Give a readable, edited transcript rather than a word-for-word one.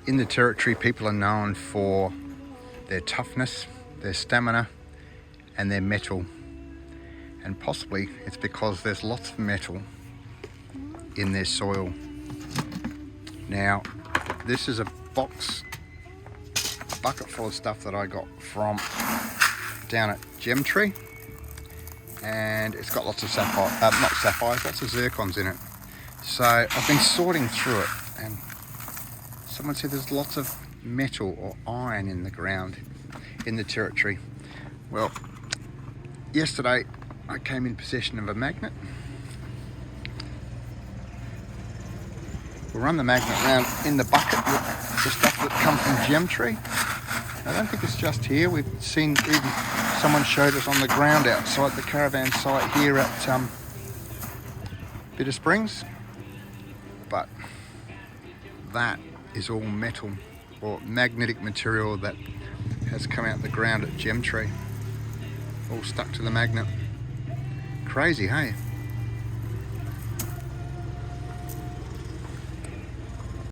In the Territory, people are known for their toughness, their stamina, and their metal. And possibly it's because there's lots of metal in their soil. Now, this is a bucket full of stuff that I got from down at Gemtree, and it's got lots of not sapphires, lots of zircons in it. So I've been sorting through it, and someone said there's lots of metal or iron in the ground in the Territory. Well, yesterday I came in possession of a magnet. We'll run the magnet around in the bucket with the stuff that come from Gemtree. I don't think it's just here. We've seen, even someone showed us on the ground outside the caravan site here at Bitter Springs. But that is all metal or magnetic material that has come out the ground at Gemtree, all stuck to the magnet. Crazy, hey?